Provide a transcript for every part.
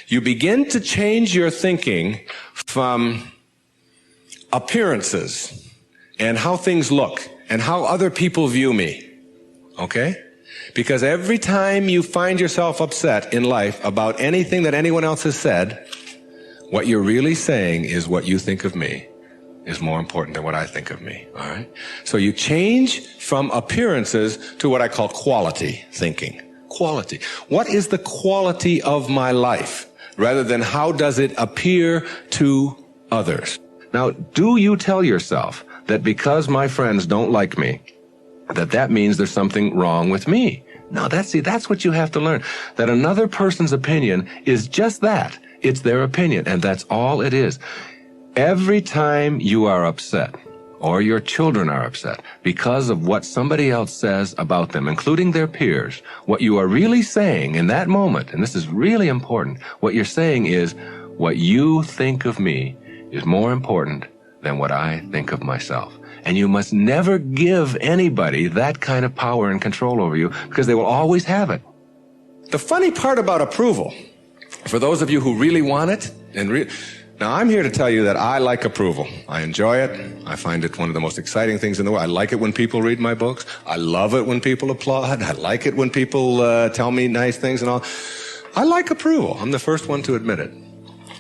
You begin to change your thinking from appearances and how things look and how other people view me. Okay? Because every time you find yourself upset in life about anything that anyone else has said, what you're really saying is what you think of me is more important than what I think of me. All right? So you change from appearances to what I call quality thinking. Quality. What is the quality of my life? Rather than how does it appear to others? Now, do you tell yourself that because my friends don't like me, that means there's something wrong with me? No, that's what you have to learn. That another person's opinion is just that. It's their opinion, and that's all it is. Every time you are upset, or your children are upset, because of what somebody else says about them, including their peers, what you are really saying in that moment, and this is really important, what you're saying is, what you think of me is more important than what I think of myself. And you must never give anybody that kind of power and control over you, because they will always have it. The funny part about approval, for those of you who really want it, now I'm here to tell you that I like approval. I enjoy it. I find it one of the most exciting things in the world. I like it when people read my books. I love it when people applaud. I like it when people tell me nice things and all. I like approval. I'm the first one to admit it.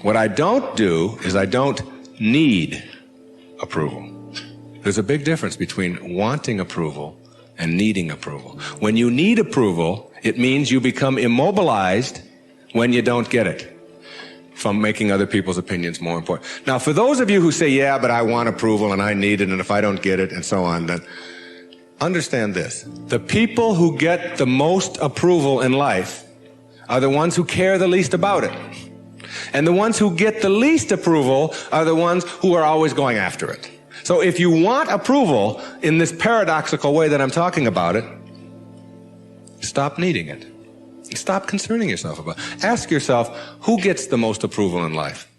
What I don't do is I don't need approval. There's a big difference between wanting approval and needing approval. When you need approval, it means you become immobilized when you don't get it, from making other people's opinions more important. Now, for those of you who say, yeah, but I want approval and I need it, and if I don't get it, and so on, then understand this. The people who get the most approval in life are the ones who care the least about it. And the ones who get the least approval are the ones who are always going after it. So if you want approval in this paradoxical way that I'm talking about it, stop needing it. Stop concerning yourself about it. Ask yourself, who gets the most approval in life?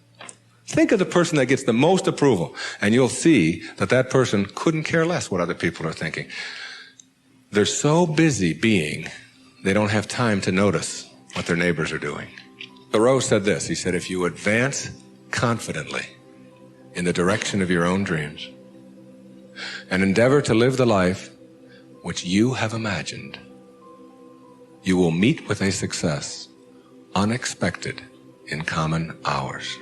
Think of the person that gets the most approval, and you'll see that that person couldn't care less what other people are thinking. They're so busy being, they don't have time to notice what their neighbors are doing. Thoreau said this. He said, if you advance confidently in the direction of your own dreams and endeavor to live the life which you have imagined, you will meet with a success unexpected in common hours.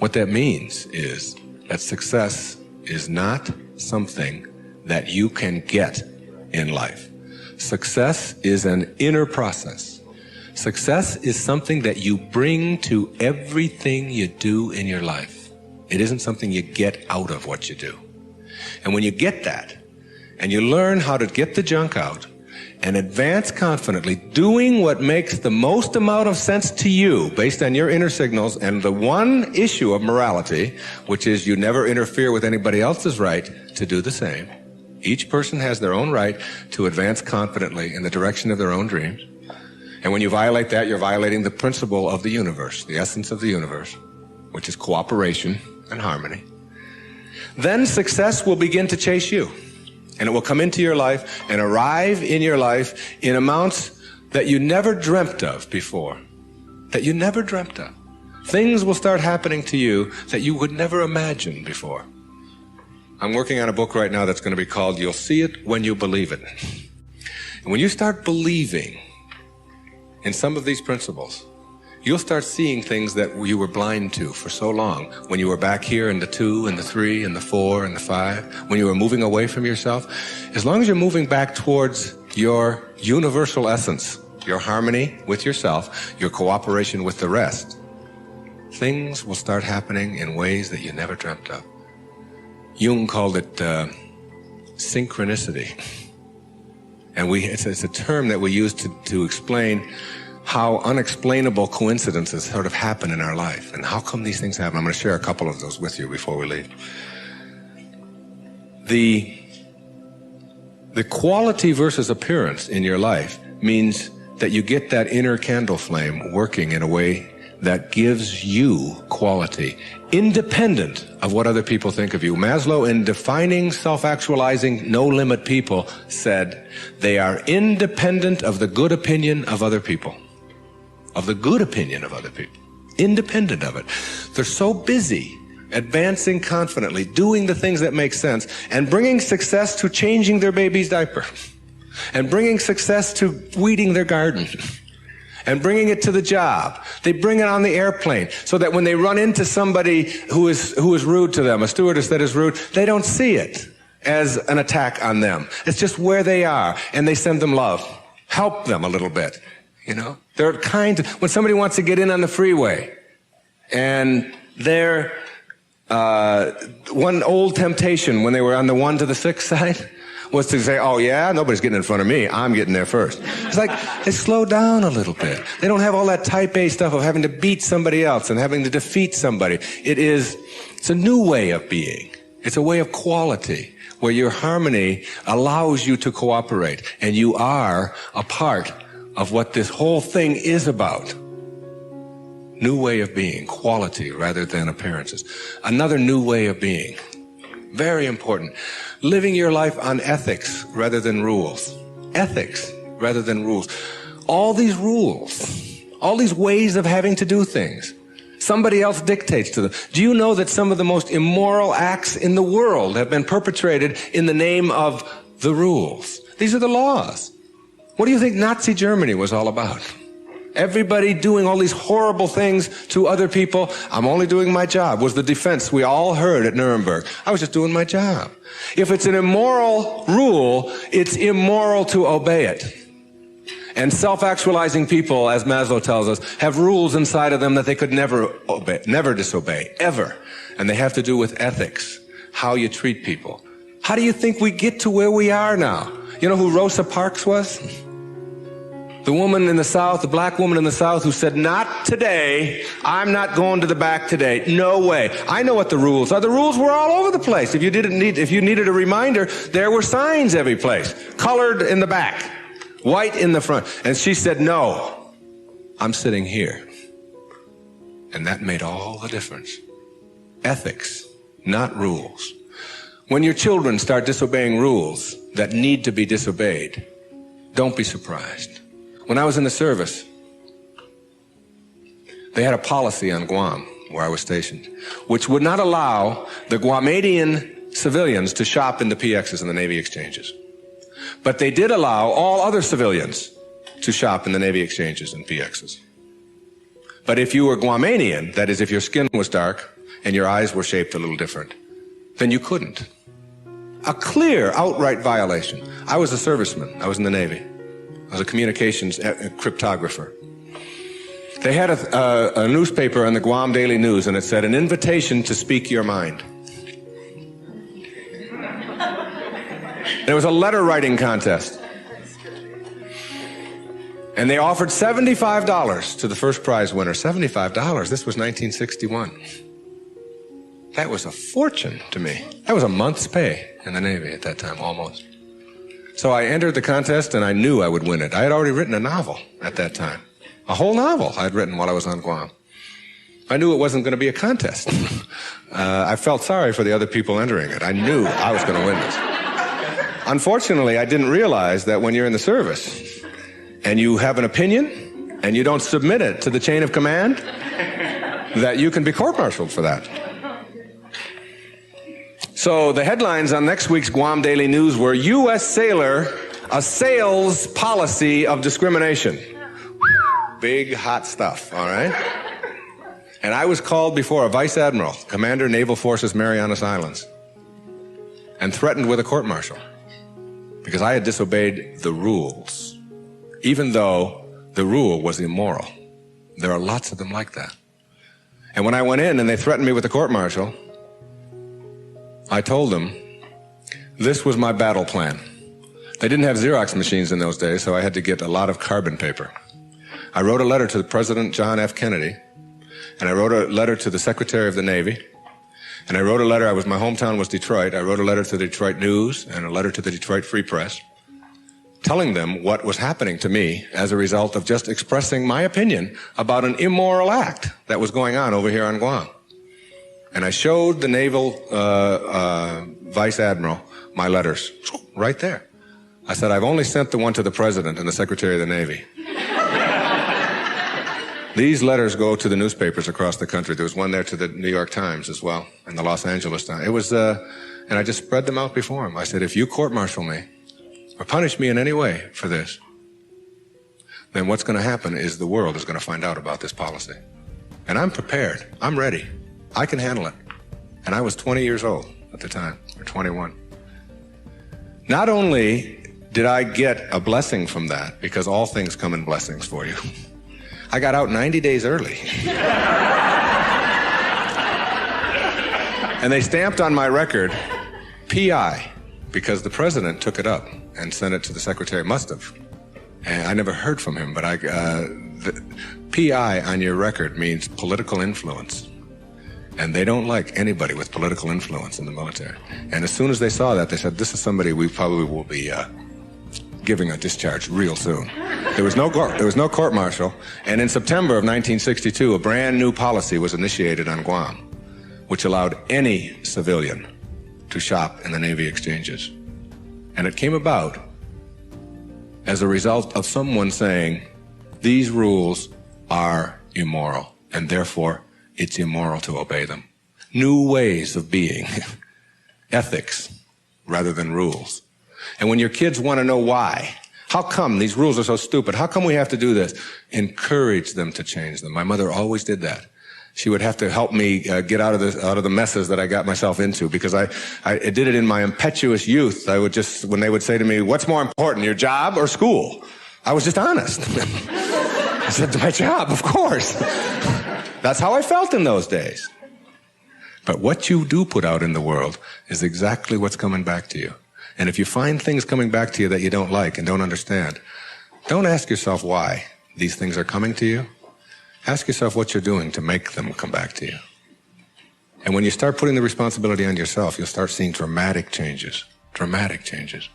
What that means is that success is not something that you can get in life. Success is an inner process. Success is something that you bring to everything you do in your life. It isn't something you get out of what you do. And when you get that, and you learn how to get the junk out, and advance confidently, doing what makes the most amount of sense to you based on your inner signals and the one issue of morality, which is you never interfere with anybody else's right to do the same. Each person has their own right to advance confidently in the direction of their own dreams. And when you violate that, you're violating the principle of the universe, the essence of the universe, which is cooperation and harmony. Then success will begin to chase you. And it will come into your life and arrive in your life in amounts that you never dreamt of before. That you never dreamt of. Things will start happening to you that you would never imagine before. I'm working on a book right now that's going to be called You'll See It When You Believe It. And when you start believing in some of these principles, you'll start seeing things that you were blind to for so long. When you were back here in the 2 and the 3 and the 4 and the 5, when you were moving away from yourself, as long as you're moving back towards your universal essence, your harmony with yourself, your cooperation with the rest, things will start happening in ways that you never dreamt of. Jung called it synchronicity. And it's a term that we use to explain how unexplainable coincidences sort of happen in our life. And how come these things happen? I'm going to share a couple of those with you before we leave. The quality versus appearance in your life means that you get that inner candle flame working in a way that gives you quality, independent of what other people think of you. Maslow, in defining self-actualizing, no-limit people, said they are independent of the good opinion of other people. of the good opinion of other people, independent of it. They're so busy advancing confidently, doing the things that make sense, and bringing success to changing their baby's diaper, and bringing success to weeding their garden, and bringing it to the job. They bring it on the airplane so that when they run into somebody who is rude to them, a stewardess that is rude, they don't see it as an attack on them. It's just where they are, and they send them love. Help them a little bit, you know? They're kind. When somebody wants to get in on the freeway, and they're one old temptation when they were on the 1 to the 6 side was to say, oh yeah, nobody's getting in front of me, I'm getting there first. It's like, they slow down a little bit. They don't have all that type A stuff of having to beat somebody else and having to defeat somebody. It's a new way of being. It's a way of quality where your harmony allows you to cooperate, and you are a part of what this whole thing is about. New way of being, quality rather than appearances. Another new way of being, very important. Living your life on ethics rather than rules. Ethics rather than rules. All these rules, all these ways of having to do things, somebody else dictates to them. Do you know that some of the most immoral acts in the world have been perpetrated in the name of the rules? These are the laws. What do you think Nazi Germany was all about? Everybody doing all these horrible things to other people. I'm only doing my job was the defense we all heard at Nuremberg. I was just doing my job. If it's an immoral rule, it's immoral to obey it. And self-actualizing people, as Maslow tells us, have rules inside of them that they could never obey, never disobey, ever. And they have to do with ethics, how you treat people. How do you think we get to where we are now? You know who Rosa Parks was? The woman in the South, the black woman in the South who said, not today, I'm not going to the back today. No way. I know what the rules are. The rules were all over the place. If you needed a reminder, there were signs every place. Colored in the back, white in the front. And she said, no, I'm sitting here. And that made all the difference. Ethics, not rules. When your children start disobeying rules that need to be disobeyed, don't be surprised. When I was in the service, they had a policy on Guam, where I was stationed, which would not allow the Guamanian civilians to shop in the PXs and the Navy exchanges. But they did allow all other civilians to shop in the Navy exchanges and PXs. But if you were Guamanian, that is, if your skin was dark and your eyes were shaped a little different, then you couldn't. A clear, outright violation. I was a serviceman. I was in the Navy. I was a communications cryptographer. They had a newspaper in the Guam Daily News, and it said, an invitation to speak your mind. There was a letter writing contest. And they offered $75 to the first prize winner. $75. This was 1961. That was a fortune to me. That was a month's pay in the Navy at that time, almost. So I entered the contest, and I knew I would win it. I had already written a novel at that time. A whole novel I had written while I was on Guam. I knew it wasn't going to be a contest. I felt sorry for the other people entering it. I knew I was going to win this. Unfortunately, I didn't realize that when you're in the service and you have an opinion and you don't submit it to the chain of command, that you can be court-martialed for that. So the headlines on next week's Guam Daily News were, U.S. sailor assails policy of discrimination. Big, hot stuff, all right? And I was called before a vice admiral, Commander Naval Forces Marianas Islands, and threatened with a court-martial because I had disobeyed the rules, even though the rule was immoral. There are lots of them like that. And when I went in and they threatened me with a court-martial, I told them this was my battle plan. They didn't have Xerox machines in those days, so I had to get a lot of carbon paper. I wrote a letter to President John F. Kennedy, and I wrote a letter to the Secretary of the Navy, and I wrote a letter, my hometown was Detroit, I wrote a letter to the Detroit News and a letter to the Detroit Free Press, telling them what was happening to me as a result of just expressing my opinion about an immoral act that was going on over here on Guam. And I showed the naval vice admiral my letters right there. I said, I've only sent the one to the president and the secretary of the Navy. These letters go to the newspapers across the country. There was one there to the New York Times as well, and the Los Angeles Times. It was, and I just spread them out before him. I said, if you court-martial me or punish me in any way for this, then what's going to happen is the world is going to find out about this policy. And I'm prepared. I'm ready. I can handle it. And I was 20 years old at the time, or 21. Not only did I get a blessing from that, because all things come in blessings for you, I got out 90 days early. And they stamped on my record, P.I., because the president took it up and sent it to the secretary. Must have. And I never heard from him, but the P.I. on your record means political influence. And they don't like anybody with political influence in the military. And as soon as they saw that, they said, this is somebody we probably will be giving a discharge real soon. There was no court-martial. And in September of 1962, a brand new policy was initiated on Guam, which allowed any civilian to shop in the Navy exchanges. And it came about as a result of someone saying, these rules are immoral, and therefore it's immoral to obey them. New ways of being, ethics rather than rules. And when your kids want to know why, how come these rules are so stupid? How come we have to do this? Encourage them to change them. My mother always did that. She would have to help me get out of the messes that I got myself into, because I did it in my impetuous youth. I would just, when they would say to me, what's more important, your job or school? I was just honest. I said, my job, of course. That's how I felt in those days. But what you do put out in the world is exactly what's coming back to you. And if you find things coming back to you that you don't like and don't understand, don't ask yourself why these things are coming to you. Ask yourself what you're doing to make them come back to you. And when you start putting the responsibility on yourself, you'll start seeing dramatic changes. Dramatic changes.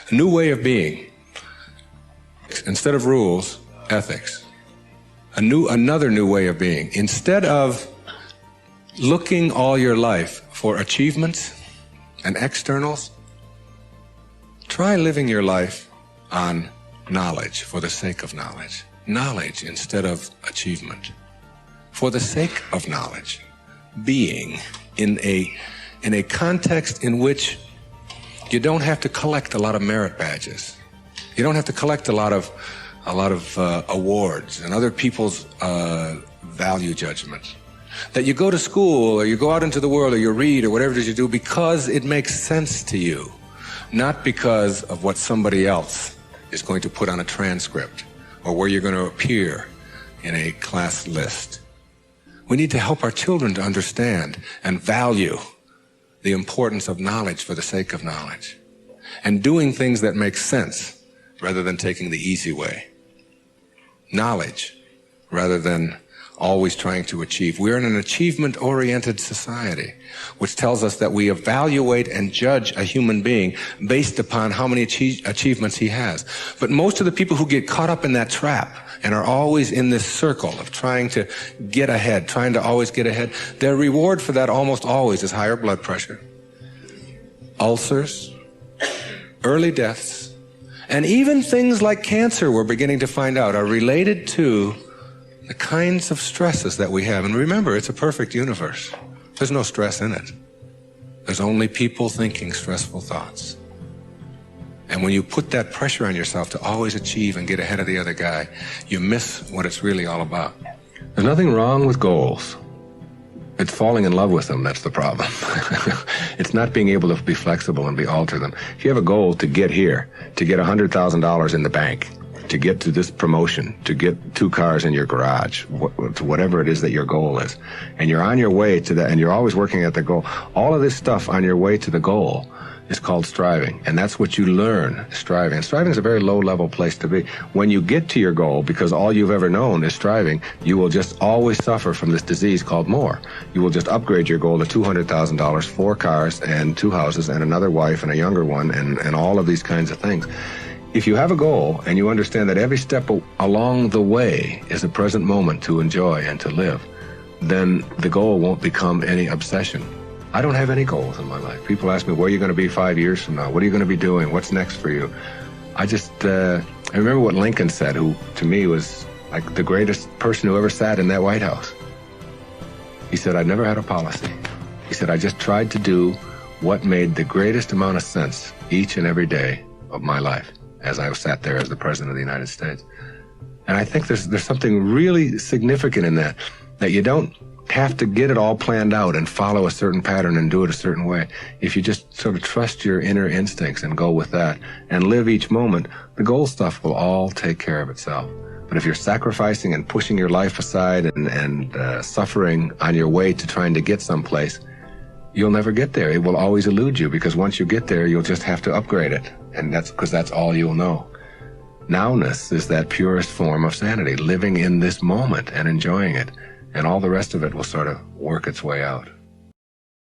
A new way of being. Instead of rules, ethics. Another new way of being. Instead of looking all your life for achievements and externals, try living your life on knowledge for the sake of knowledge. Knowledge instead of achievement. For the sake of knowledge. Being in a context in which you don't have to collect a lot of merit badges. You don't have to collect a lot of awards and other people's value judgments. That you go to school or you go out into the world or you read or whatever it is you do because it makes sense to you, not because of what somebody else is going to put on a transcript or where you're going to appear in a class list. We need to help our children to understand and value the importance of knowledge for the sake of knowledge and doing things that make sense rather than taking the easy way. Knowledge rather than always trying to achieve. We're in an achievement-oriented society, which tells us that we evaluate and judge a human being based upon how many achievements he has. But most of the people who get caught up in that trap and are always in this circle of trying to get ahead, trying to always get ahead, their reward for that almost always is higher blood pressure, ulcers, early deaths, and even things like cancer, we're beginning to find out, are related to the kinds of stresses that we have. And remember, it's a perfect universe. There's no stress in it. There's only people thinking stressful thoughts. And when you put that pressure on yourself to always achieve and get ahead of the other guy, you miss what it's really all about. There's nothing wrong with goals. It's falling in love with them that's the problem. It's not being able to be flexible and alter them. If you have a goal to get here, to get $100,000 in the bank, to get to this promotion, to get 2 cars in your garage, to whatever it is that your goal is, and you're on your way to that, and you're always working at the goal, all of this stuff on your way to the goal is called striving, and that's what you learn, striving. And striving is a very low-level place to be. When you get to your goal, because all you've ever known is striving, you will just always suffer from this disease called more. You will just upgrade your goal to $200,000, 4 cars, and 2 houses, and another wife, and a younger one, and all of these kinds of things. If you have a goal and you understand that every step along the way is a present moment to enjoy and to live, then the goal won't become any obsession. I don't have any goals in my life. People ask me, where are you going to be 5 years from now? What are you going to be doing? What's next for you? I remember what Lincoln said, who to me was like the greatest person who ever sat in that White House. He said, I never had a policy. He said, I just tried to do what made the greatest amount of sense each and every day of my life as I sat there as the President of the United States. And I think there's something really significant in that you don't have to get it all planned out and follow a certain pattern and do it a certain way. If you just sort of trust your inner instincts and go with that and live each moment, the goal stuff will all take care of itself. But if you're sacrificing and pushing your life aside and suffering on your way to trying to get someplace, you'll never get there. It will always elude you, because once you get there, you'll just have to upgrade it. And that's because that's all you'll know. Nowness is that purest form of sanity, living in this moment and enjoying it. And all the rest of it will sort of work its way out.